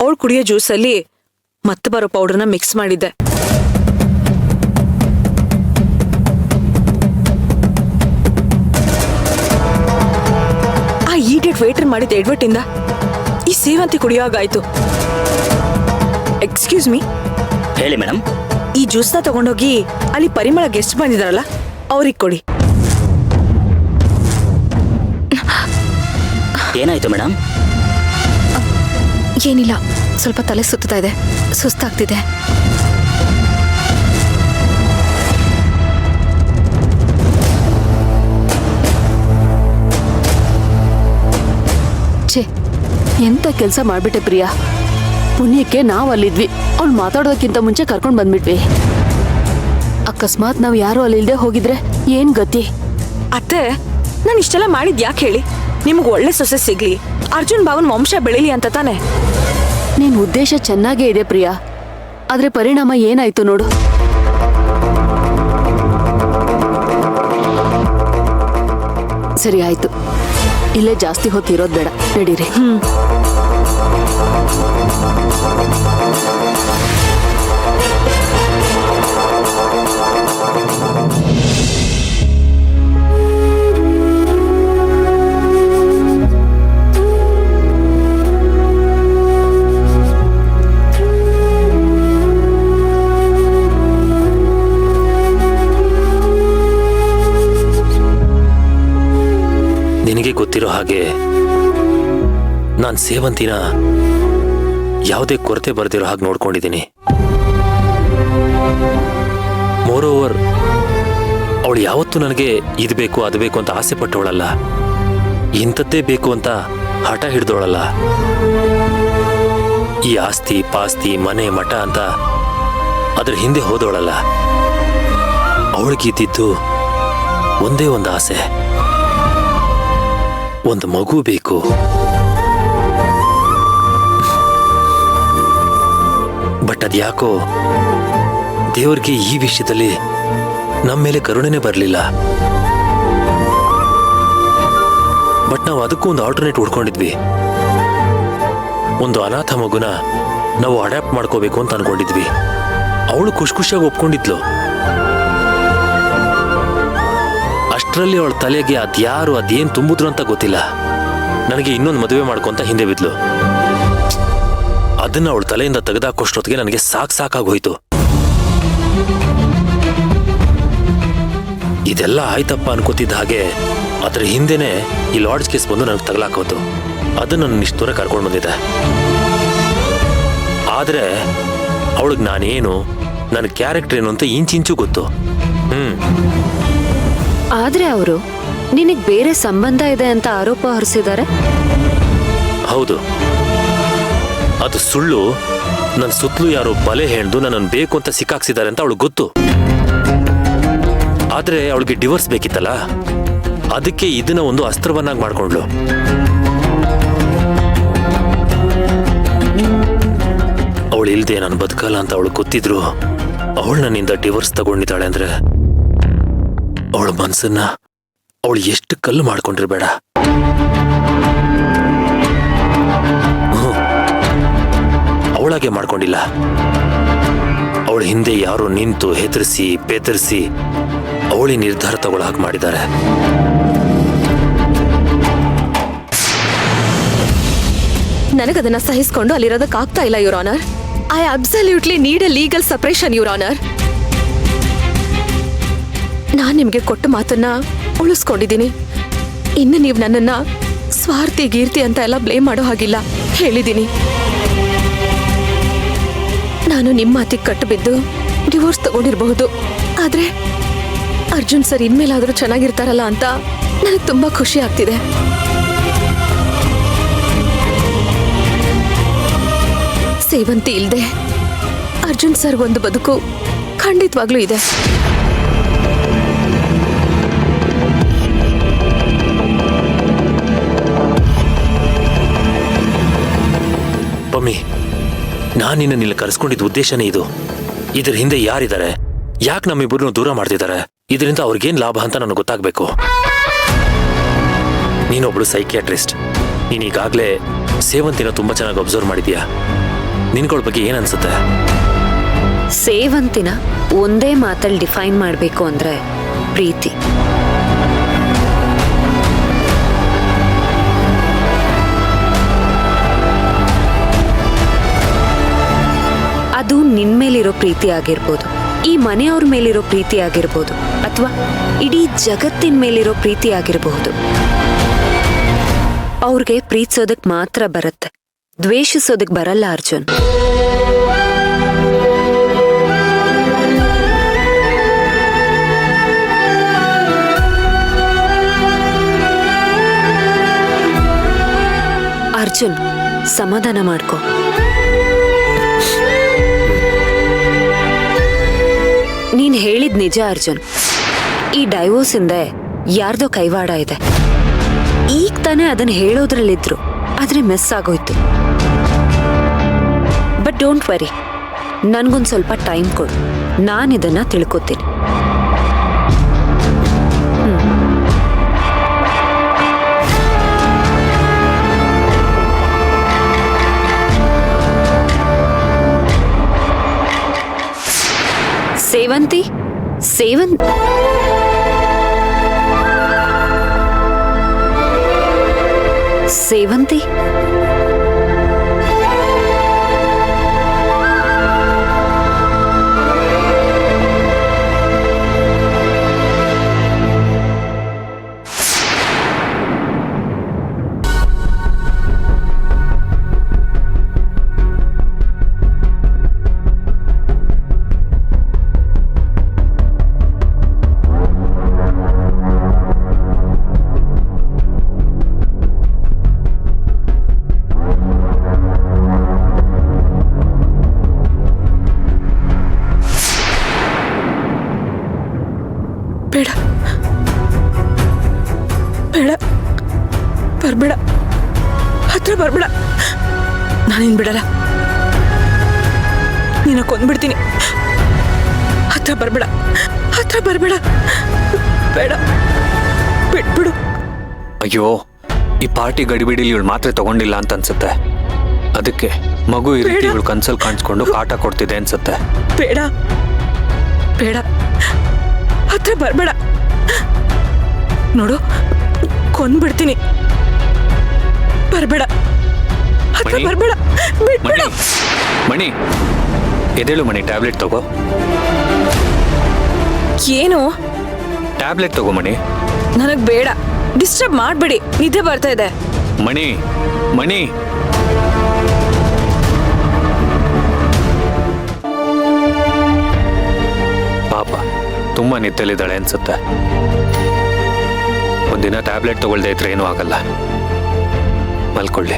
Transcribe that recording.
ಅವಳು ಕುಡಿಯೋ ಜ್ಯೂಸಲ್ಲಿ ಮತ್ತೆ ಬರೋ ಪೌಡರ್ನ ಮಿಕ್ಸ್ ಮಾಡಿದ್ದೆ. ಆ ಈಡಿಯಟ್ ವೇಟರ್ ಮಾಡಿದ ಎಡ್ವರ್ಟಿಂದ ಈ ಸೇವಂತಿ ಕುಡಿಯೋಗಾಯ್ತು. Excuse me. ಹೇಳಿ ಮೇಡಮ್. ಈ ಜ್ಯೂಸ್ನ ತಗೊಂಡೋಗಿ ಅಲ್ಲಿ ಪರಿಮಳ ಗೆಸ್ಟ್ ಬಂದಿದಾರಲ್ಲ ಅವ್ರಿಗೆ ಕೊಡಿ. ಏನಾಯ್ತು ಮೇಡಮ್? ಏನಿಲ್ಲ, ಸ್ವಲ್ಪ ತಲೆ ಸುತ್ತಾ ಇದೆ, ಸುಸ್ತಾಗ್ತಿದೆ. ಛೇ, ಎಂತ ಕೆಲಸ ಮಾಡ್ಬಿಟ್ಟೆ ಪ್ರಿಯಾ. ಪುಣ್ಯಕ್ಕೆ ನಾವು ಅಲ್ಲಿದ್ವಿ, ಅವ್ಳು ಮಾತಾಡೋದಕ್ಕಿಂತ ಮುಂಚೆ ಕರ್ಕೊಂಡು ಬಂದ್ಬಿಟ್ವಿ. ಅಕಸ್ಮಾತ್ ನಾವು ಯಾರು ಅಲ್ಲಿಲ್ದೆ ಹೋಗಿದ್ರೆ ಏನ್ ಗತಿ? ಅತ್ತೆ, ನಾನು ಇಷ್ಟೆಲ್ಲ ಮಾಡಿದ್ ಯಾಕೆ ಹೇಳಿ? ನಿಮ್ಗೆ ಒಳ್ಳೆ ಸೊಸೆ ಸಿಗ್ಲಿ, ಅರ್ಜುನ್ ಭಾವನ್ ವಂಶ ಬೆಳಿಲಿ ಅಂತ ತಾನೆ. ನಿನ್ ಉದ್ದೇಶ ಚೆನ್ನಾಗೇ ಇದೆ ಪ್ರಿಯಾ, ಆದ್ರೆ ಪರಿಣಾಮ ಏನಾಯ್ತು ನೋಡು. ಸರಿ ಆಯ್ತು, ಇಲ್ಲೇ ಜಾಸ್ತಿ ಹೊತ್ತಿರೋದ್ ಬೇಡ, ನಡೀರಿ. ನಿನಗೆ ಗೊತ್ತಿರೋ ಹಾಗೆ ನಾನು ಸೇವಂತಿನ ಯಾವುದೇ ಕೊರತೆ ಬರೆದಿರೋ ಹಾಗೆ ನೋಡ್ಕೊಂಡಿದ್ದೀನಿ. ಮೋರ್ ಓವರ್ ಅವಳು ಯಾವತ್ತೂ ನನಗೆ ಇದು ಬೇಕು ಅದು ಬೇಕು ಅಂತ ಆಸೆ ಪಟ್ಟವಳಲ್ಲ, ಇಂಥದ್ದೇ ಬೇಕು ಅಂತ ಹಠ ಹಿಡ್ದವಳಲ್ಲ. ಈ ಆಸ್ತಿ ಪಾಸ್ತಿ ಮನೆ ಮಠ ಅಂತ ಅದ್ರ ಹಿಂದೆ ಹೋದವಳಲ್ಲ. ಅವಳಿಗಿದ್ದಿದ್ದು ಒಂದೇ ಒಂದು ಆಸೆ, ಒಂದು ಮಗು ಬೇಕು. ಬಟ್ ಅದ್ಯಾಕೋ ದೇವ್ರಿಗೆ ಈ ವಿಷಯದಲ್ಲಿ ನಮ್ಮ ಮೇಲೆ ಕರುಣೆನೇ ಬರಲಿಲ್ಲ. ಬಟ್ ನಾವು ಅದಕ್ಕೂ ಒಂದು ಆಲ್ಟರ್ನೇಟ್ ಹುಡ್ಕೊಂಡಿದ್ವಿ. ಒಂದು ಅನಾಥ ಮಗುನ ನಾವು ಅಡ್ಯಾಪ್ಟ್ ಮಾಡ್ಕೋಬೇಕು ಅಂತ ಅನ್ಕೊಂಡಿದ್ವಿ. ಅವಳು ಖುಷಿಯಾಗಿ ಒಪ್ಕೊಂಡಿದ್ಲು. ಅಷ್ಟರಲ್ಲಿ ಅವಳ ತಲೆಗೆ ಅದ್ಯಾರು ಅದೇನು ತುಂಬಿದ್ರು ಅಂತ ಗೊತ್ತಿಲ್ಲ, ನನಗೆ ಇನ್ನೊಂದು ಮದುವೆ ಮಾಡ್ಕೊಂತ ಹಿಂದೆ ಬಿದ್ಲು. ಅದನ್ನ ಅವಳ ತಲೆಯಿಂದ ತೆಗೆದಾಕೋಷ್ಟೊತ್ತಿಗೆ ನನಗೆ ಸಾಕಾಗೋಯ್ತು. ಇದೆಲ್ಲ ಆಯ್ತಪ್ಪ ಅನ್ಕೋತಿದ್ದ ಹಾಗೆ ಅದ್ರ ಹಿಂದೆನೆ ಈ ಲಾರ್ಡ್ಸ್ ಕೇಸ್ ಬಂದು ನನಗೆ ತಗಲಾಕೋತು. ಅದನ್ನ ನನ್ನ ಇಷ್ಟು ದೂರ ಕರ್ಕೊಂಡು ಬಂದಿದ್ದೆ. ಆದ್ರೆ ಅವಳಿಗೆ ನಾನೇನು, ನನ್ನ ಕ್ಯಾರೆಕ್ಟರ್ ಏನು ಅಂತ ಇಂಚಿಂಚು ಗೊತ್ತು. ಆದ್ರೆ ಅವರು ನಿನಗ್ ಬೇರೆ ಸಂಬಂಧ ಇದೆ ಅಂತ ಆರೋಪ ಹೊರಿಸಿದ್ದಾರೆ. ಹೌದು, ಅದು ಸುಳ್ಳು. ನನ್ನ ಸುತ್ತಲೂ ಯಾರೋ ಬಲೆ ಹೆಣ್ದು ನನ್ನನ್ನು ಬೇಕು ಅಂತ ಸಿಕ್ಕಾಕ್ಸಿದ್ದಾರೆ ಅಂತ ಅವಳಿಗೆ ಗೊತ್ತು. ಆದ್ರೆ ಅವಳಿಗೆ ಡಿವೋರ್ಸ್ ಬೇಕಿತ್ತಲ್ಲ, ಅದಕ್ಕೆ ಇದನ್ನ ಒಂದು ಅಸ್ತ್ರವನ್ನಾಗಿ ಮಾಡ್ಕೊಂಡ್ಲು. ಅವಳು ಇಲ್ದೆ ನಾನು ಬದುಕಲ್ಲ ಅಂತ ಅವಳು ಗೊತ್ತಿದ್ರು ಅವಳು ನನ್ನಿಂದ ಡಿವೋರ್ಸ್ ತಗೊಂಡಿದ್ದಾಳೆ ಅಂದ್ರೆ ಅವಳ ಮನ್ಸನ್ನ ಅವಳು ಎಷ್ಟು ಕಲ್ಲು ಮಾಡ್ಕೊಂಡಿರ್ಬೇಡ. ಅವಳಾಗೆ ಮಾಡ್ಕೊಂಡಿಲ್ಲ. ಅವಳ ಹಿಂದೆ ಯಾರೋ ನಿಂತು ಹೆದರಿಸಿ ಬೆದರಿಸಿ ಅವಳಿ ನಿರ್ಧಾರ ತಗೊಳ್ಳೋ ಹಾಗೆ ಮಾಡಿದ್ದಾರೆ. ನನಗದನ್ನ ಸಹಿಸ್ಕೊಂಡು ಅಲ್ಲಿರೋದಕ್ಕಾಗ್ತಾ ಇಲ್ಲ, your honour. I absolutely need a legal separation, your honour. ನಾನ್ ನಿಮ್ಗೆ ಕೊಟ್ಟ ಮಾತನ್ನ ಉಳಿಸ್ಕೊಂಡಿದ್ದೀನಿ. ಇನ್ನು ನೀವು ನನ್ನನ್ನ ಸ್ವಾರ್ಥಿ ಗೀರ್ತಿ ಅಂತ ಎಲ್ಲ ಬ್ಲೇಮ್ ಮಾಡೋ ಹಾಗಿಲ್ಲ, ಹೇಳಿದ್ದೀನಿ. ನಾನು ನಿಮ್ಮ ಮಾತಿಗೆ ಕಟ್ಟು ಬಿದ್ದು ಡಿವೋರ್ಸ್ ತಗೊಂಡಿರಬಹುದು, ಆದ್ರೆ ಅರ್ಜುನ್ ಸರ್ ಇನ್ಮೇಲಾದ್ರೂ ಚೆನ್ನಾಗಿರ್ತಾರಲ್ಲ ಅಂತ ನನಗೆ ತುಂಬಾ ಖುಷಿ ಆಗ್ತಿದೆ. ಸೇವಂತಿ ಇಲ್ದೆ ಅರ್ಜುನ್ ಸರ್ ಒಂದು ಬದುಕು ಖಂಡಿತವಾಗ್ಲೂ ಇದೆ. ಪಮ್ಮಿ, ನಾನು ನಿನ್ನ ಕರೆಸ್ಕೊಂಡಿದ್ದ ಉದ್ದೇಶನೇ ಇದು. ಇದ್ರ ಹಿಂದೆ ಯಾರಿದ್ದಾರೆ, ಯಾಕೆ ನಮ್ಮಿಬ್ಬರನ್ನು ದೂರ ಮಾಡ್ತಿದ್ದಾರೆ, ಇದರಿಂದ ಅವ್ರಿಗೇನ್ ಲಾಭ ಅಂತ ನನಗೆ ಗೊತ್ತಾಗಬೇಕು. ನೀನೊಬ್ಳು ಸೈಕಿಯಾಟ್ರಿಸ್ಟ್. ನೀನೀಗಾಗಲೇ ಸೇವಂತಿನ ತುಂಬಾ ಚೆನ್ನಾಗಿ ಅಬ್ಸರ್ವ್ ಮಾಡಿದ್ಯಾ. ನಿನ್ಗಳ ಬಗ್ಗೆ ಏನ್ ಅನ್ಸುತ್ತೆ? ಸೇವಂತಿನ ಒಂದೇ ಮಾತಲ್ಲಿ ಡಿಫೈನ್ ಮಾಡಬೇಕು ಅಂದ್ರೆ ಪ್ರೀತಿ. ಅದು ನಿನ್ ಮೇಲಿರೋ ಪ್ರೀತಿ ಆಗಿರ್ಬೋದು, ಈ ಮನೆಯವ್ರ ಮೇಲಿರೋ ಪ್ರೀತಿ ಆಗಿರ್ಬೋದು, ಅಥವಾ ಇಡೀ ಜಗತ್ತಿನ ಮೇಲಿರೋ ಪ್ರೀತಿ ಆಗಿರಬಹುದು. ಅವ್ರಿಗೆ ಪ್ರೀತಿಸೋದಕ್ ಮಾತ್ರ ಬರುತ್ತೆ, ದ್ವೇಷಿಸೋದಕ್ ಬರಲ್ಲ ಅರ್ಜುನ್. ಅರ್ಜುನ್, ಸಮಾಧಾನ ಮಾಡ್ಕೋ. ನೀನ್ ಹೇಳಿದ್ ನಿಜ ಅರ್ಜುನ್. ಈ ಡೈವೋರ್ಸ್ ಹಿಂದೆ ಯಾರ್ದೋ ಕೈವಾಡ ಇದೆ. ಈಗ ತಾನೇ ಅದನ್ನ ಹೇಳೋದ್ರಲ್ಲಿದ್ರು, ಆದ್ರೆ ಮಿಸ್ ಆಗೋಯ್ತು. ಬಟ್ ಡೋಂಟ್ ವರಿ, ನನ್ಗೊಂದ್ ಸ್ವಲ್ಪ ಟೈಮ್ ಕೊಡು, ನಾನಿದನ್ನ ತಿಳ್ಕೊತೀನಿ. ಸೇವಂತಿ, ಸೇವಂತಿ, ಬೇಡ ಬೇಡ, ಬರ್ಬೇಡ, ಹತ್ರ ಬರ್ಬೇಡ. ನಾನಿನ್ ಬಿಡಲ್ಲ, ನಿನ್ನ ಕೊಂದ್ಬಿಡ್ತೀನಿ. ಹತ್ರ ಬರ್ಬೇಡ, ಹತ್ರ ಬರ್ಬೇಡ, ಬೇಡ, ಬಿಟ್ಬಿಡು. ಅಯ್ಯೋ, ಈ ಪಾರ್ಟಿ ಗಡಿಬಿಡಿಲಿ ಇವಳು ಮಾತ್ರೆ ತಗೊಂಡಿಲ್ಲ ಅಂತ ಅನ್ಸುತ್ತೆ. ಅದಕ್ಕೆ ಮಗು ಈ ರೀತಿ ಇವಳು ಕನ್ಸಲ್ ಕಾಣಿಸ್ಕೊಂಡು ಕಾಟ ಕೊಡ್ತಿದೆ ಅನ್ಸುತ್ತೆ. ಬೇಡ ಬೇಡ, ಹತ್ರ ಬರ್ಬೇಡ. ನೋಡು, ಕೊಂದ್ಬಿಡ್ತೀನಿ. ಬರ್ಬೇಡ, ಹತ್ರ ಮಣಿ, ಬರ್ಬೇಡ, ಬಿಟ್ಬಿಡು. ಮಣಿ, ಎದೇಳು ಮಣಿ, ಟ್ಯಾಬ್ಲೆಟ್ ತಗೋ. ಏನು? ಟ್ಯಾಬ್ಲೆಟ್ ತಗೋ ಮಣಿ. ನನಗ್ ಬೇಡ, ಡಿಸ್ಟರ್ಬ್ ಮಾಡ್ಬೇಡಿ, ನಿದ್ದೆ ಬರ್ತಾ ಇದೆ. ಮಣಿ, ಮಣಿ. ಪಾಪ ತುಂಬಾ ನಿದ್ದೆಲಿದ್ದಾಳೆ ಅನ್ಸುತ್ತೆ. ಒಂದಿನ ಟ್ಯಾಬ್ಲೆಟ್ ತಗೊಳ್ದೇ ಇದ್ರೆ ಏನೂ ಆಗಲ್ಲ. ಮಲ್ಕೊಳ್ಳಿ.